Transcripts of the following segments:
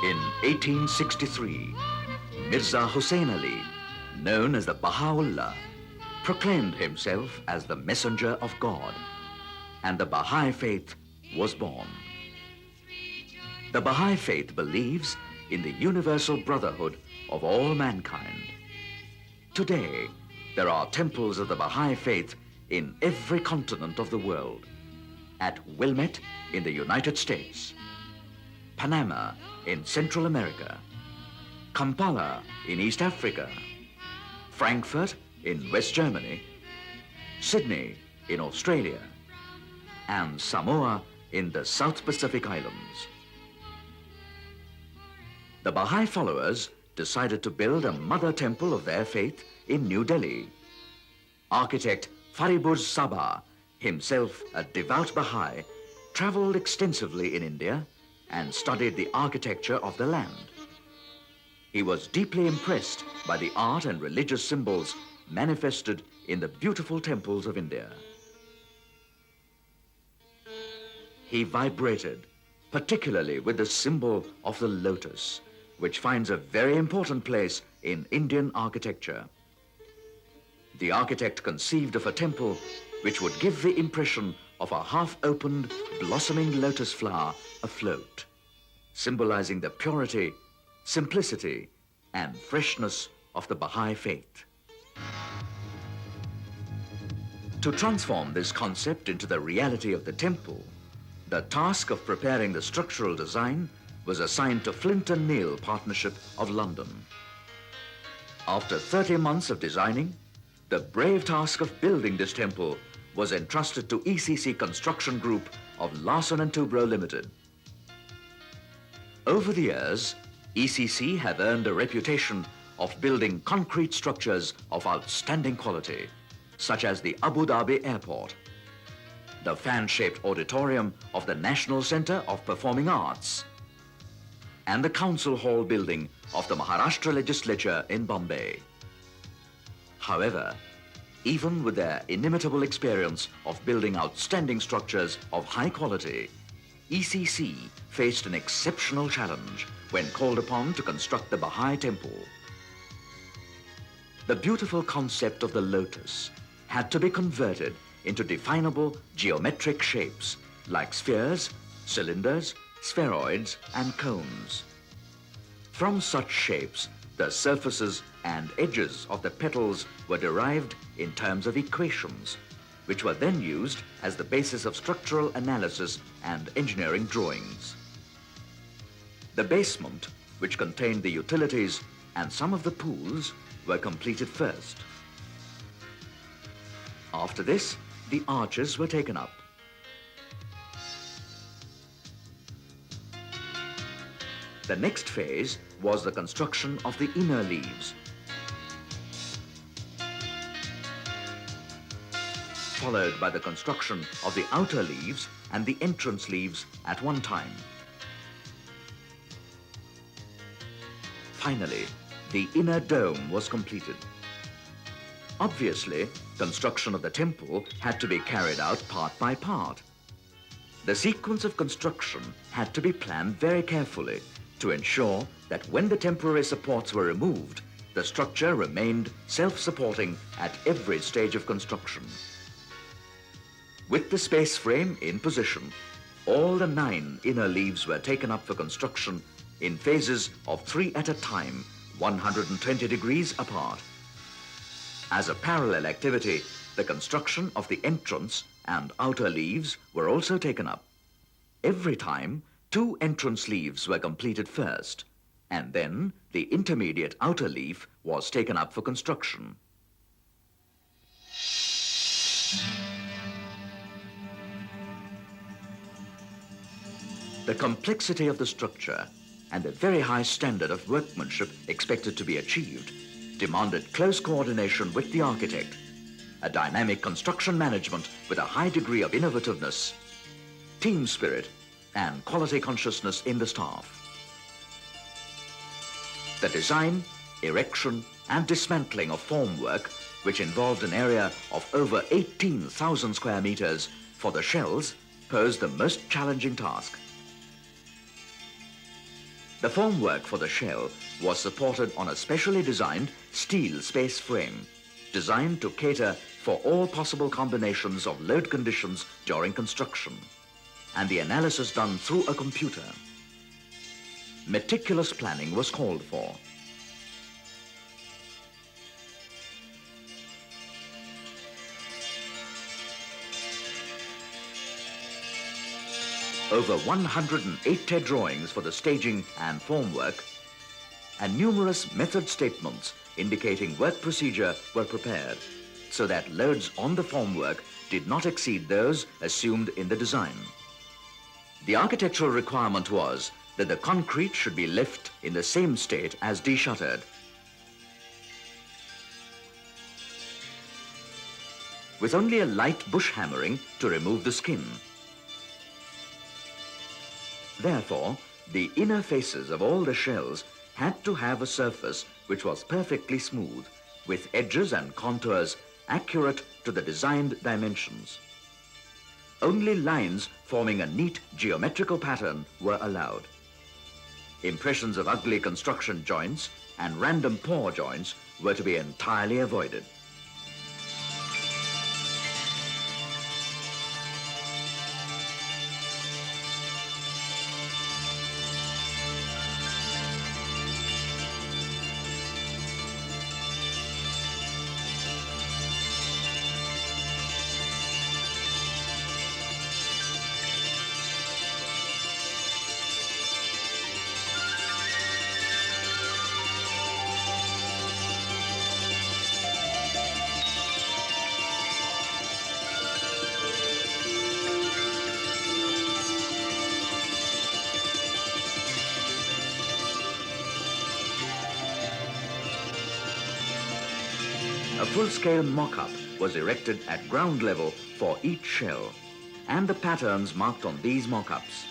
In 1863, Mirza Hussain Ali, known as the Baha'u'llah, proclaimed himself as the messenger of God, and the Baha'i faith was born. The Baha'i faith believes in the universal brotherhood of all mankind. Today, there are temples of the Baha'i faith in every continent of the world. At Wilmette in the United States, Panama in Central America, Kampala in East Africa, Frankfurt in West Germany, Sydney in Australia, and Samoa in the South Pacific Islands. The Baha'i followers decided to build a mother temple of their faith in New Delhi. Architect Faribuz Sabah, himself a devout Baha'i, traveled extensively in India and studied the architecture of the land. He was deeply impressed by the art and religious symbols manifested in the beautiful temples of India. He vibrated, particularly with the symbol of the lotus, which finds a very important place in Indian architecture. The architect conceived of a temple which would give the impression of a half-opened, blossoming lotus flower afloat, symbolizing the purity, simplicity, and freshness of the Baha'i faith. To transform this concept into the reality of the temple, the task of preparing the structural design was assigned to Flint and Neil Partnership of London. After 30 months of designing, the brave task of building this temple was entrusted to ECC Construction Group of Larsen and Toubro Limited. Over the years, ECC have earned a reputation of building concrete structures of outstanding quality, such as the Abu Dhabi Airport, the fan-shaped auditorium of the National Centre of Performing Arts, and the Council Hall building of the Maharashtra Legislature in Bombay. However, even with their inimitable experience of building outstanding structures of high quality, ECC faced an exceptional challenge when called upon to construct the Bahai Temple. The beautiful concept of the lotus had to be converted into definable geometric shapes like spheres, cylinders, spheroids, and cones. From such shapes, the surfaces and edges of the petals were derived in terms of equations, which were then used as the basis of structural analysis and engineering drawings. The basement, which contained the utilities and some of the pools, were completed first. After this, the arches were taken up. The next phase was the construction of the inner leaves, followed by the construction of the outer leaves and the entrance leaves at one time. Finally, the inner dome was completed. Obviously, construction of the temple had to be carried out part by part. The sequence of construction had to be planned very carefully to ensure that when the temporary supports were removed, the structure remained self-supporting at every stage of construction. With the space frame in position, all the 9 inner leaves were taken up for construction in phases of 3 at a time, 120 degrees apart. As a parallel activity, the construction of the entrance and outer leaves were also taken up. Every time, 2 entrance leaves were completed first, and then the intermediate outer leaf was taken up for construction. The complexity of the structure and the very high standard of workmanship expected to be achieved demanded close coordination with the architect, a dynamic construction management with a high degree of innovativeness, team spirit, and quality consciousness in the staff. The design, erection, and dismantling of formwork, which involved an area of over 18,000 square meters for the shells, posed the most challenging task. The formwork for the shell was supported on a specially designed steel space frame, designed to cater for all possible combinations of load conditions during construction, and the analysis done through a computer. Meticulous planning was called for. Over 180 drawings for the staging and formwork, and numerous method statements indicating work procedure were prepared so that loads on the formwork did not exceed those assumed in the design. The architectural requirement was that the concrete should be left in the same state as deshuttered. With only a light bush hammering to remove the skin. Therefore, the inner faces of all the shells had to have a surface which was perfectly smooth, with edges and contours accurate to the designed dimensions. Only lines forming a neat geometrical pattern were allowed. Impressions of ugly construction joints and random pore joints were to be entirely avoided. A full-scale mock-up was erected at ground level for each shell, and the patterns marked on these mock-ups.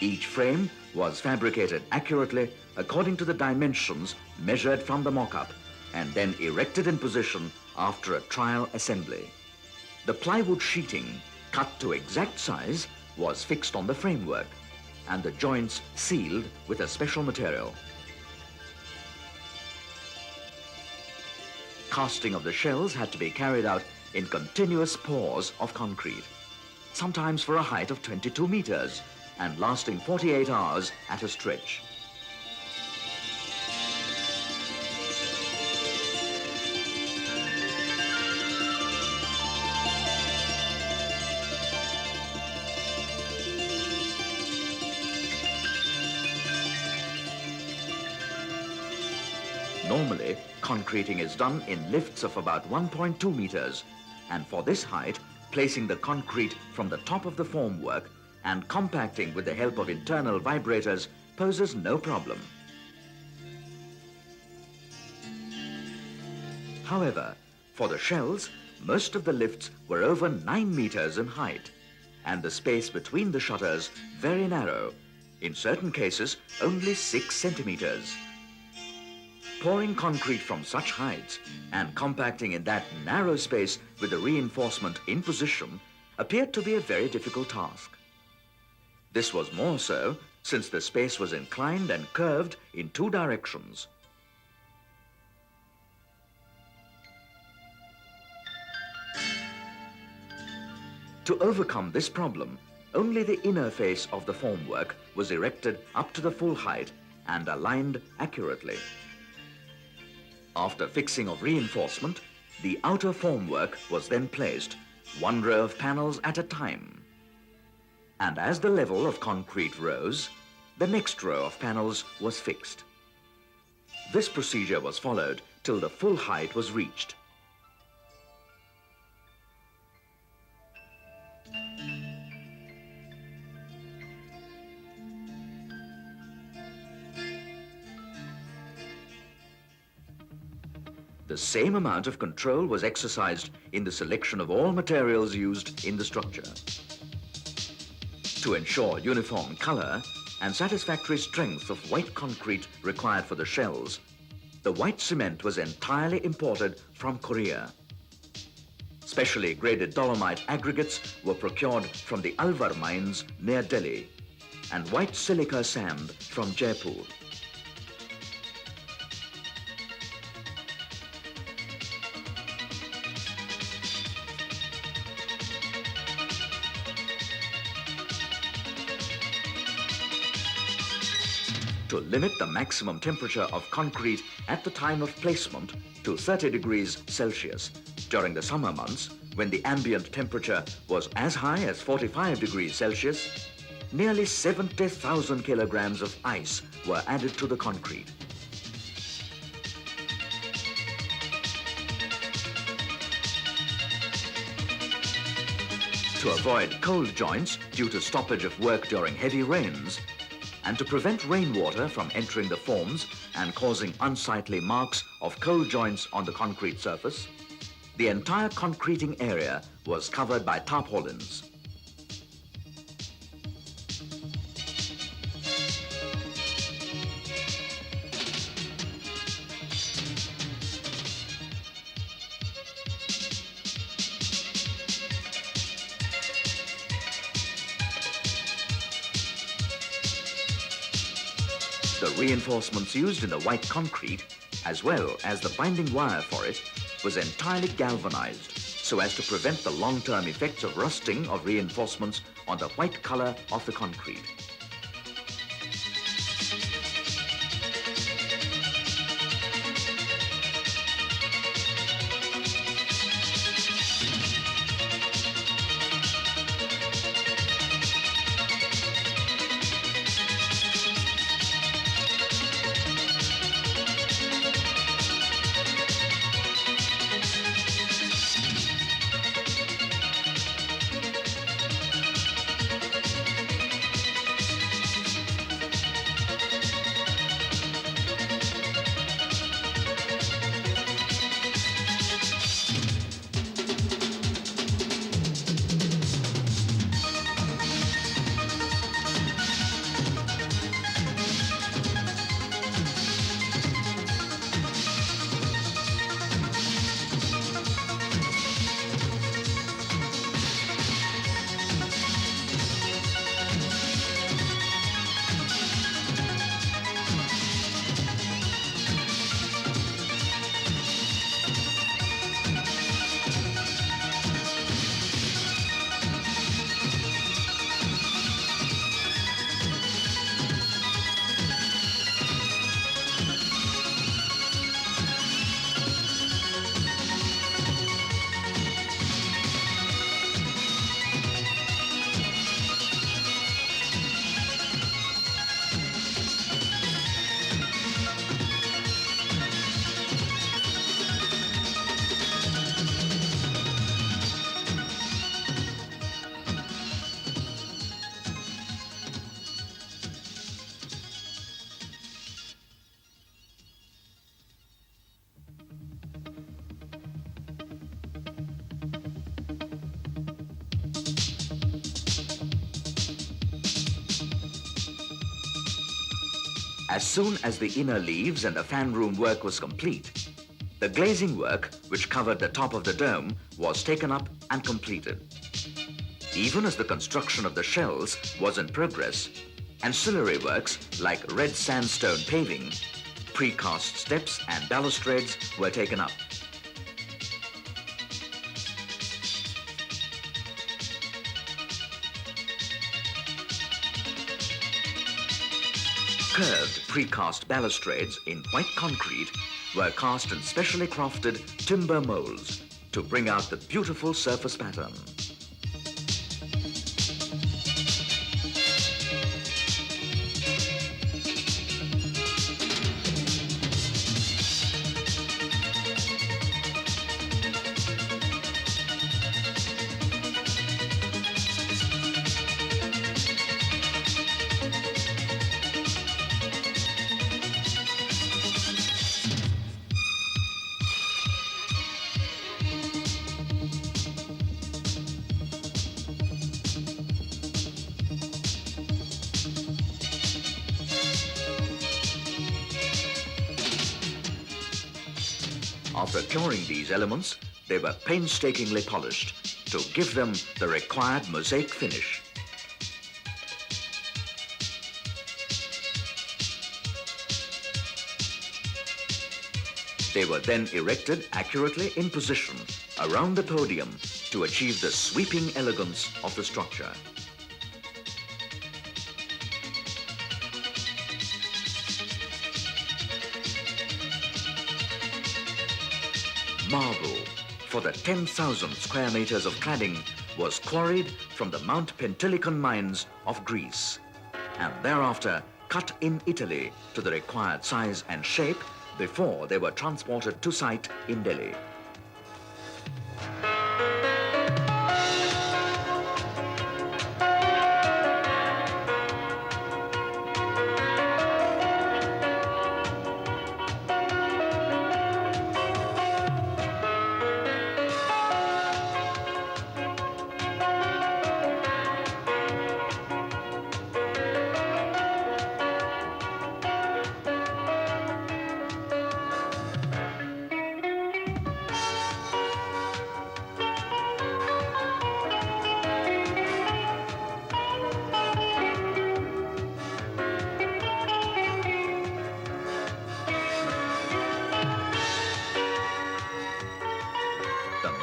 Each frame was fabricated accurately according to the dimensions measured from the mock-up and then erected in position after a trial assembly. The plywood sheeting, cut to exact size, was fixed on the framework and the joints sealed with a special material. Casting of the shells had to be carried out in continuous pours of concrete, sometimes for a height of 22 meters and lasting 48 hours at a stretch. Normally, concreting is done in lifts of about 1.2 meters, and for this height, placing the concrete from the top of the formwork and compacting with the help of internal vibrators poses no problem. However, for the shells, most of the lifts were over 9 meters in height, and the space between the shutters very narrow, in certain cases only 6 centimeters. Pouring concrete from such heights and compacting in that narrow space with the reinforcement in position appeared to be a very difficult task. This was more so since the space was inclined and curved in 2 directions. To overcome this problem, only the inner face of the formwork was erected up to the full height and aligned accurately. After fixing of reinforcement, the outer formwork was then placed, 1 row of panels at a time. And as the level of concrete rose, the next row of panels was fixed. This procedure was followed till the full height was reached. The same amount of control was exercised in the selection of all materials used in the structure. To ensure uniform color and satisfactory strength of white concrete required for the shells, the white cement was entirely imported from Korea. Specially graded dolomite aggregates were procured from the Alvar mines near Delhi. and white silica sand from Jaipur. To limit the maximum temperature of concrete at the time of placement to 30 degrees Celsius during the summer months, when the ambient temperature was as high as 45 degrees Celsius, nearly 70,000 kilograms of ice were added to the concrete. To avoid cold joints due to stoppage of work during heavy rains, and to prevent rainwater from entering the forms and causing unsightly marks of cold joints on the concrete surface, the entire concreting area was covered by tarpaulins. The reinforcements used in the white concrete, as well as the binding wire for it, was entirely galvanized so as to prevent the long-term effects of rusting of reinforcements on the white color of the concrete. As soon as the inner leaves and the fan room work was complete, the glazing work, which covered the top of the dome, was taken up and completed. Even as the construction of the shells was in progress, ancillary works like red sandstone paving, precast steps and balustrades were taken up. Curved precast balustrades in white concrete were cast in specially crafted timber molds to bring out the beautiful surface pattern. After curing these elements, they were painstakingly polished to give them the required mosaic finish. They were then erected accurately in position around the podium to achieve the sweeping elegance of the structure. Marble for the 10,000 square meters of cladding was quarried from the Mount Pentelicon mines of Greece and thereafter cut in Italy to the required size and shape before they were transported to site in Delhi.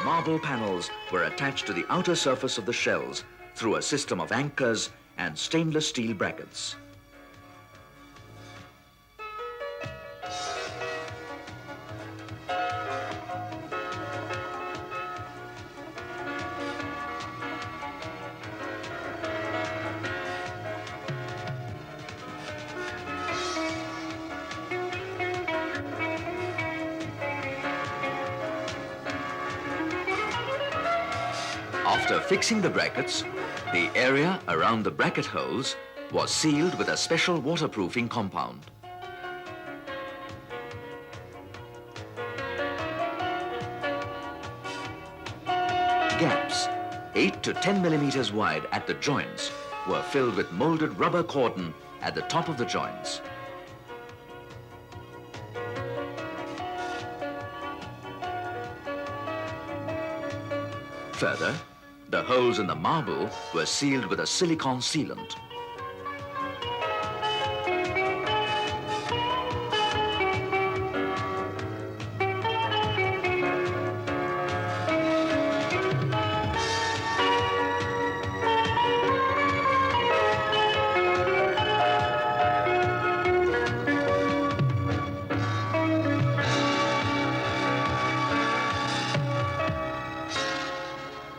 Marble panels were attached to the outer surface of the shells through a system of anchors and stainless steel brackets. After fixing the brackets, the area around the bracket holes was sealed with a special waterproofing compound. Gaps, 8 to 10 millimeters wide at the joints, were filled with molded rubber cordon at the top of the joints. Further, the holes in the marble were sealed with a silicone sealant.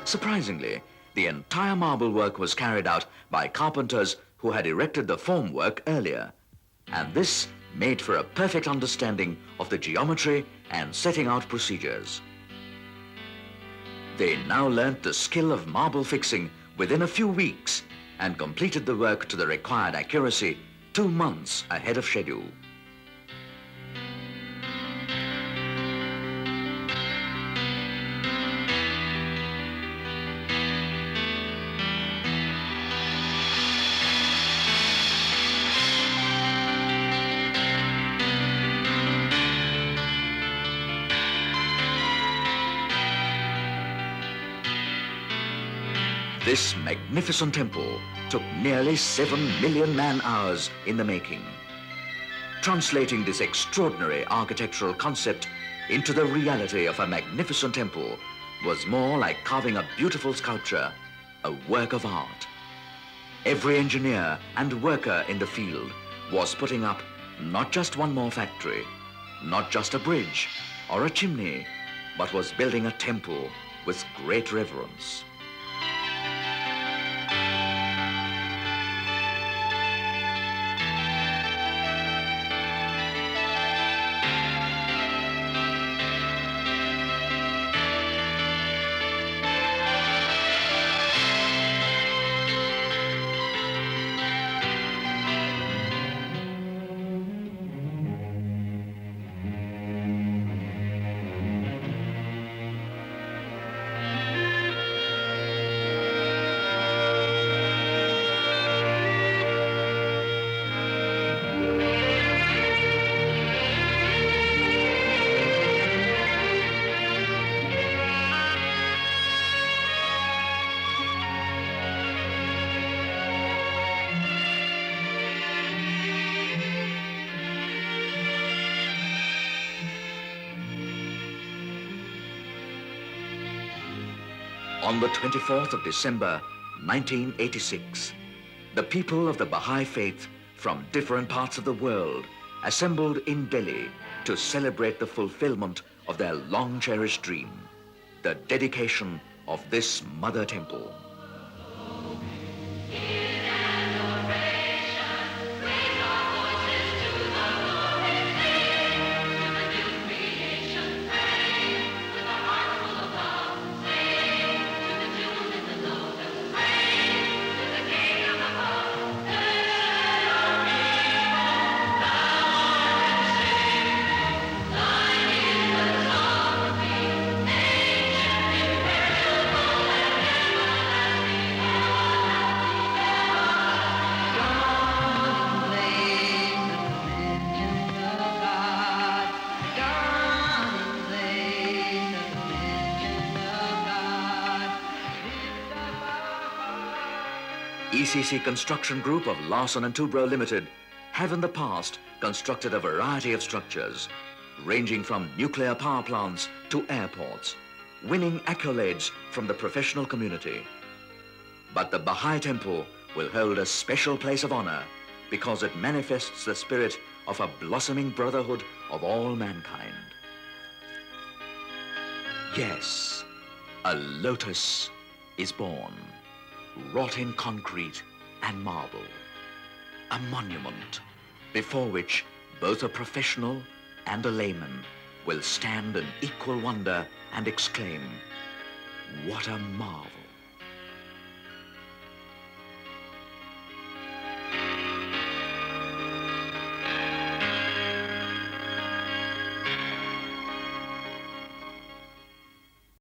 Surprisingly, the entire marble work was carried out by carpenters who had erected the formwork earlier, and this made for a perfect understanding of the geometry and setting out procedures. They now learnt the skill of marble fixing within a few weeks and completed the work to the required accuracy 2 months ahead of schedule. This magnificent temple took nearly 7 million man-hours in the making. Translating this extraordinary architectural concept into the reality of a magnificent temple was more like carving a beautiful sculpture, a work of art. Every engineer and worker in the field was putting up not just one more factory, not just a bridge or a chimney, but was building a temple with great reverence. On the 24th of December, 1986, the people of the Baha'i faith from different parts of the world assembled in Delhi to celebrate the fulfillment of their long-cherished dream, the dedication of this mother temple. ECC Construction Group of Larsen and Toubro Limited have in the past constructed a variety of structures, ranging from nuclear power plants to airports, winning accolades from the professional community. But the Bahai Temple will hold a special place of honor because it manifests the spirit of a blossoming brotherhood of all mankind. Yes, a lotus is born, wrought in concrete and marble, a monument before which both a professional and a layman will stand in equal wonder and exclaim, "What a marvel!"